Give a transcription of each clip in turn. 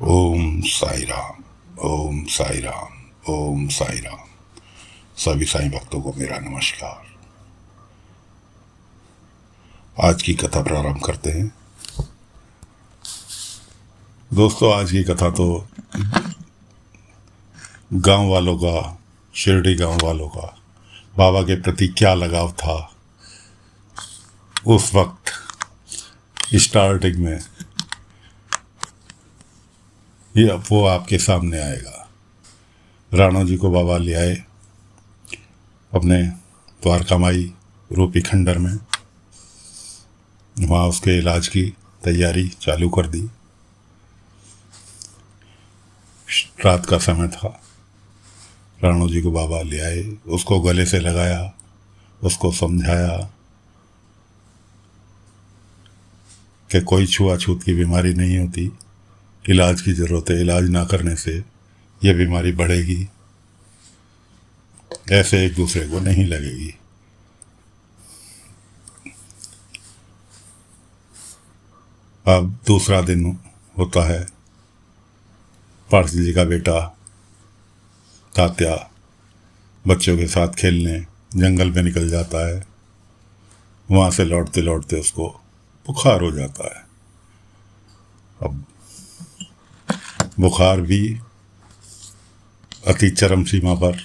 ओम साई राम। ओम साई राम। ओम साई राम। सभी साईं भक्तों को मेरा नमस्कार। आज की कथा प्रारंभ करते हैं। दोस्तों, आज की कथा तो गांव वालों का, शिरडी गांव वालों का बाबा के प्रति क्या लगाव था उस वक्त स्टार्टिंग में, ये अब वो आपके सामने आएगा। राणा जी को बाबा ले आए अपने द्वारकामाई रूपी खंडर में। वहाँ उसके इलाज की तैयारी चालू कर दी। रात का समय था। राणा जी को बाबा ले आए, उसको गले से लगाया, उसको समझाया कि कोई छुआछूत की बीमारी नहीं होती, इलाज की ज़रूरत है, इलाज ना करने से ये बीमारी बढ़ेगी, ऐसे एक दूसरे को नहीं लगेगी। अब दूसरा दिन होता है। पारसी जी का बेटा तात्या बच्चों के साथ खेलने जंगल में निकल जाता है। वहाँ से लौटते लौटते उसको बुखार हो जाता है। अब बुखार भी अति चरम सीमा पर।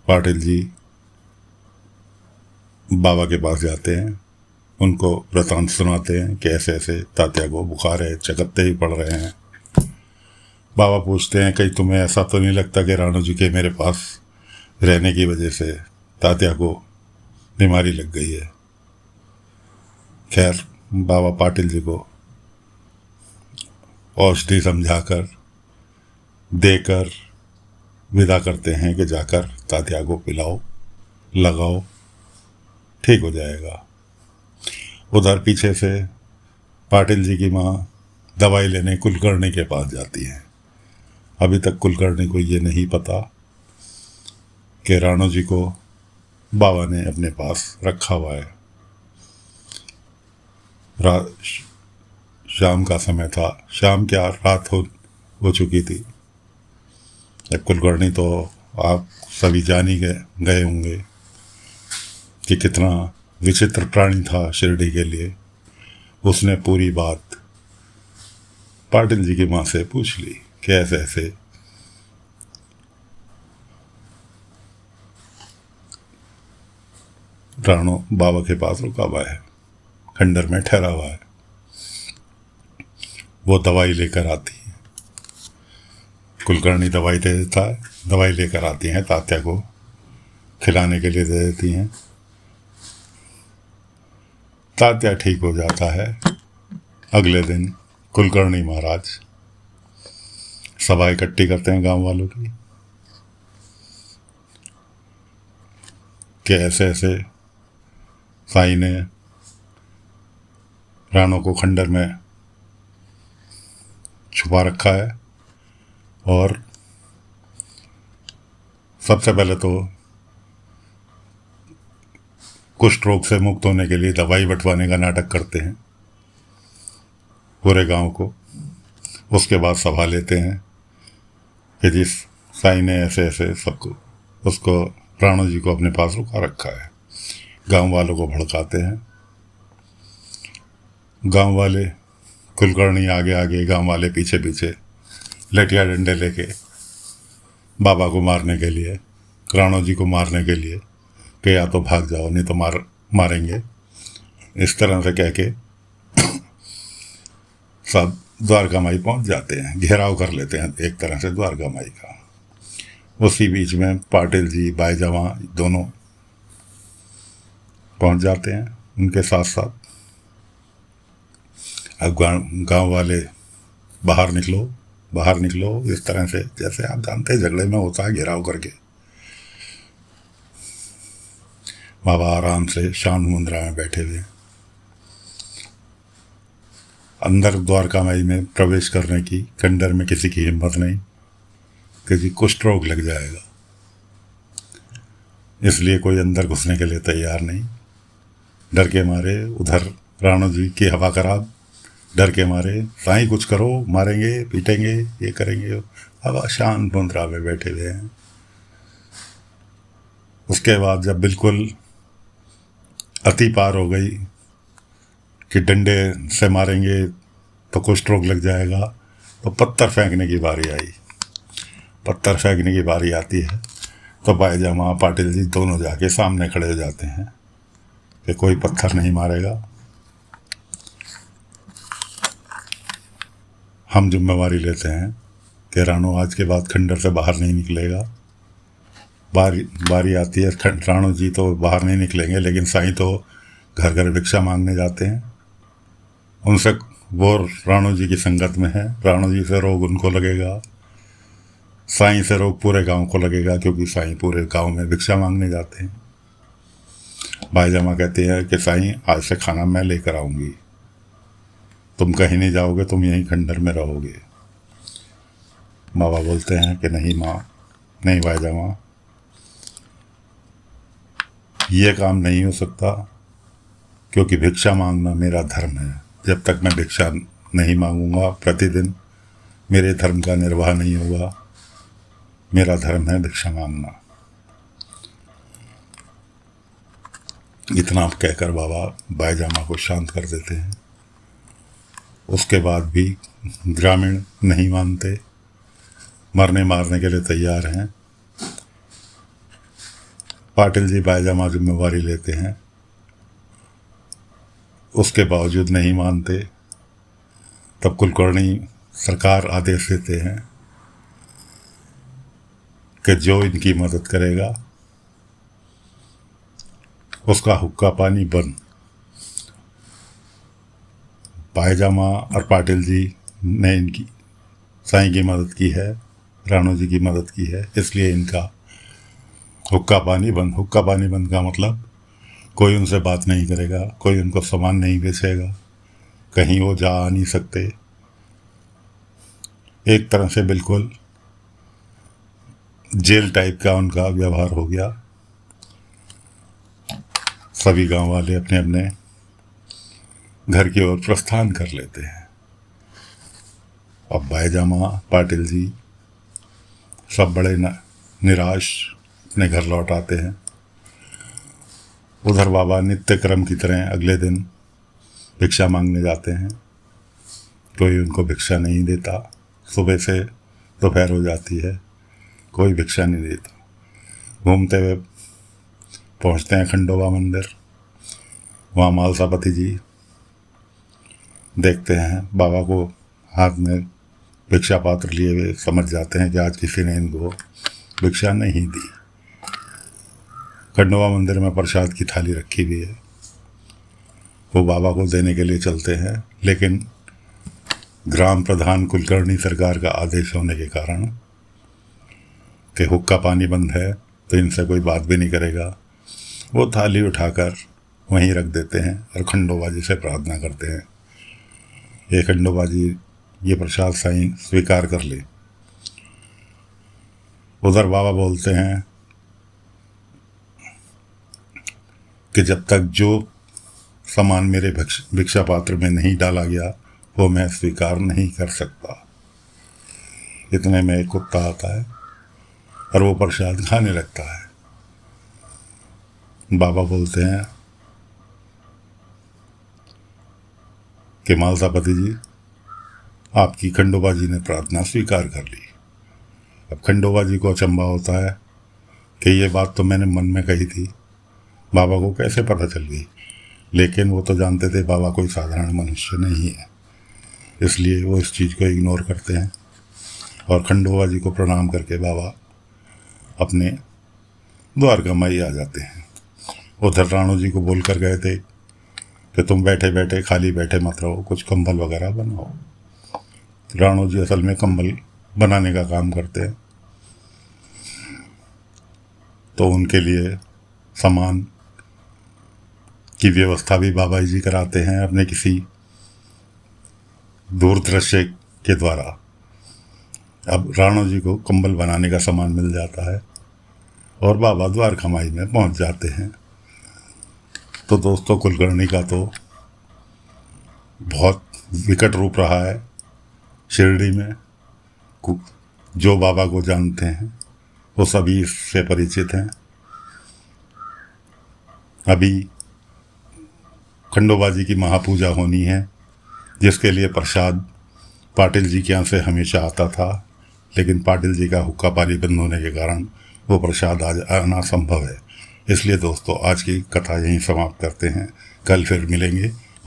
पाटिल जी बाबा के पास जाते हैं, उनको वृतांत सुनाते हैं कि ऐसे ऐसे तात्या को बुखार है, चकत्ते ही पड़ रहे हैं। बाबा पूछते हैं, कहीं तुम्हें ऐसा तो नहीं लगता कि राणू जी के मेरे पास रहने की वजह से तात्या को बीमारी लग गई है? खैर, बाबा पाटिल जी को औषधि समझाकर देकर विदा करते हैं कि जाकर तात्या को पिलाओ, लगाओ, ठीक हो जाएगा। उधर पीछे से पाटिल जी की माँ दवाई लेने कुलकर्णी के पास जाती है। अभी तक कुलकर्णी को ये नहीं पता कि राणू जी को बाबा ने अपने पास रखा हुआ है। शाम का समय था, शाम क्या रात हो चुकी थी। अब कुलकर्णी तो आप सभी जान ही गए होंगे कि कितना विचित्र प्राणी था शिरडी के लिए। उसने पूरी बात पाटिल जी की माँ से पूछ ली कि ऐसे ऐसे राणो बाबा के पास रुका हुआ है, खंडर में ठहरा हुआ है। वो दवाई लेकर आती है। कुलकर्णी दवाई दे देता है, दवाई लेकर आती हैं, तात्या को खिलाने के लिए दे देती हैं। तात्या ठीक हो जाता है। अगले दिन कुलकर्णी महाराज सभा इकट्ठी करते हैं गांव वालों की कि ऐसे ऐसे साईं ने राणो को खंडर में छुपा रखा है और सबसे पहले तो कुष्ठ रोग से मुक्त होने के लिए दवाई बंटवाने का नाटक करते हैं पूरे गांव को। उसके बाद सभा लेते हैं कि जिस साईं ने ऐसे ऐसे सबको उसको राणो जी को अपने पास रुका रखा है। गांव वालों को भड़काते हैं। गांव वाले, कुलकर्णी आगे आगे, गांव वाले पीछे पीछे लठिया डंडे लेके बाबा को मारने के लिए, राणो जी को मारने के लिए कि या तो भाग जाओ नहीं तो मारेंगे, इस तरह से कह के सब द्वारका माई पहुंच जाते हैं। घेराव कर लेते हैं एक तरह से द्वारका माई का। उसी बीच में पाटिल जी, बाईजवा दोनों पहुंच जाते हैं उनके साथ साथ। अब गांव वाले बाहर निकलो, बाहर निकलो, इस तरह से, जैसे आप जानते हैं झगड़े में होता है घेराव करके। बाबा आराम से शांत मुद्रा में बैठे हुए। अंदर द्वारका माई में प्रवेश करने की खंडर में किसी की हिम्मत नहीं, क्योंकि कुष्ठ रोग लग जाएगा, इसलिए कोई अंदर घुसने के लिए तैयार नहीं। डर के मारे उधर राणो जी की हवा खराब, डर के मारे, साईं कुछ करो, मारेंगे पीटेंगे, ये करेंगे। अब शांत मुद्रा में बैठे हुए हैं। उसके बाद जब बिल्कुल अति पार हो गई कि डंडे से मारेंगे तो कुछ रोग लग जाएगा, तो पत्थर फेंकने की बारी आई। पत्थर फेंकने की बारी आती है तो बाईजामा पाटिल जी दोनों जाके सामने खड़े हो जाते हैं कि कोई पत्थर नहीं मारेगा, हम जिम्मेवारी लेते हैं कि राणो आज के बाद खंडर से बाहर नहीं निकलेगा। बारी आती है, राणो जी तो बाहर नहीं निकलेंगे, लेकिन साईं तो घर घर भिक्षा मांगने जाते हैं। उनसे वो राणो जी की संगत में है, राणो जी से रोग उनको लगेगा, साईं से रोग पूरे गांव को लगेगा, क्योंकि साईं पूरे गांव में भिक्षा मांगने जाते हैं। बाईजामा कहते हैं कि साईं आज से खाना मैं लेकर आऊंगी, तुम कहीं नहीं जाओगे, तुम यहीं खंडर में रहोगे। बाबा बोलते हैं कि नहीं माँ, नहीं बाईजामा, ये काम नहीं हो सकता, क्योंकि भिक्षा मांगना मेरा धर्म है। जब तक मैं भिक्षा नहीं मांगूंगा प्रतिदिन, मेरे धर्म का निर्वाह नहीं होगा। मेरा धर्म है भिक्षा मांगना। इतना कहकर बाबा बाईजामा को शांत कर देते हैं। उसके बाद भी ग्रामीण नहीं मानते, मरने मारने के लिए तैयार हैं। पाटिल जी बाईजामा जिम्मेवारी लेते हैं, उसके बावजूद नहीं मानते। तब कुलकर्णी सरकार आदेश देते हैं कि जो इनकी मदद करेगा उसका हुक्का पानी बंद। बाईजामा और पाटिल जी ने इनकी साईं की मदद की है, राणो जी की मदद की है, इसलिए इनका हुक्का पानी बंद। हुक्का पानी बंद का मतलब कोई उनसे बात नहीं करेगा, कोई उनको सामान नहीं बेचेगा, कहीं वो जा आ नहीं सकते। एक तरह से बिल्कुल जेल टाइप का उनका व्यवहार हो गया। सभी गांव वाले अपने अपने घर की ओर प्रस्थान कर लेते हैं। अब बाईजामा पाटिल जी सब बड़े निराश अपने घर लौट आते हैं। उधर बाबा नित्य क्रम की तरह अगले दिन भिक्षा मांगने जाते हैं। कोई उनको भिक्षा नहीं देता। सुबह से दोपहर हो जाती है, कोई भिक्षा नहीं देता। घूमते हुए पहुंचते हैं खंडोबा मंदिर। वहाँ मालसापति जी देखते हैं बाबा को हाथ में भिक्षा पात्र लिए हुए, समझ जाते हैं कि आज किसी ने इनको भिक्षा नहीं दी। खंडोबा मंदिर में प्रसाद की थाली रखी हुई है, वो बाबा को देने के लिए चलते हैं, लेकिन ग्राम प्रधान कुलकर्णी सरकार का आदेश होने के कारण कि हुक्का पानी बंद है तो इनसे कोई बात भी नहीं करेगा, वो थाली उठाकर वहीं रख देते हैं और खंडोबा जी से प्रार्थना करते हैं, ये खंडोबा जी ये प्रसाद साईं स्वीकार कर ले। उधर बाबा बोलते हैं कि जब तक जो सामान मेरे भिक्षा पात्र में नहीं डाला गया वो मैं स्वीकार नहीं कर सकता। इतने में एक कुत्ता आता है और वो प्रसाद खाने लगता है। बाबा बोलते हैं कि मालसापति जी, आपकी खंडोबा जी ने प्रार्थना स्वीकार कर ली। अब खंडोबा जी को अचंभा होता है कि ये बात तो मैंने मन में कही थी, बाबा को कैसे पता चल गई। लेकिन वो तो जानते थे बाबा कोई साधारण मनुष्य नहीं है, इसलिए वो इस चीज़ को इग्नोर करते हैं और खंडोबा जी को प्रणाम करके बाबा अपने द्वारका माई आ जाते हैं। उधर राणो जी को बोल कर गए थे कि तुम बैठे बैठे खाली बैठे मत रहो, कुछ कंबल वगैरह बनाओ। राणो जी असल में कंबल बनाने का काम करते हैं, तो उनके लिए सामान की व्यवस्था भी बाबा जी कराते हैं अपने किसी दूरदृश्य के द्वारा। अब राणो जी को कंबल बनाने का सामान मिल जाता है और बाबा द्वारका माई में पहुंच जाते हैं। तो दोस्तों, कुलकर्णी का तो बहुत विकट रूप रहा है शिरडी में। जो बाबा को जानते हैं वो सभी इससे परिचित हैं। अभी खंडोबा जी की महापूजा होनी है, जिसके लिए प्रसाद पाटिल जी के यहाँ से हमेशा आता था, लेकिन पाटिल जी का हुक्का पानी बंद होने के कारण वो प्रसाद आज आना संभव है। इसलिए दोस्तों आज की कथा यहीं समाप्त करते हैं। कल फिर मिलेंगे।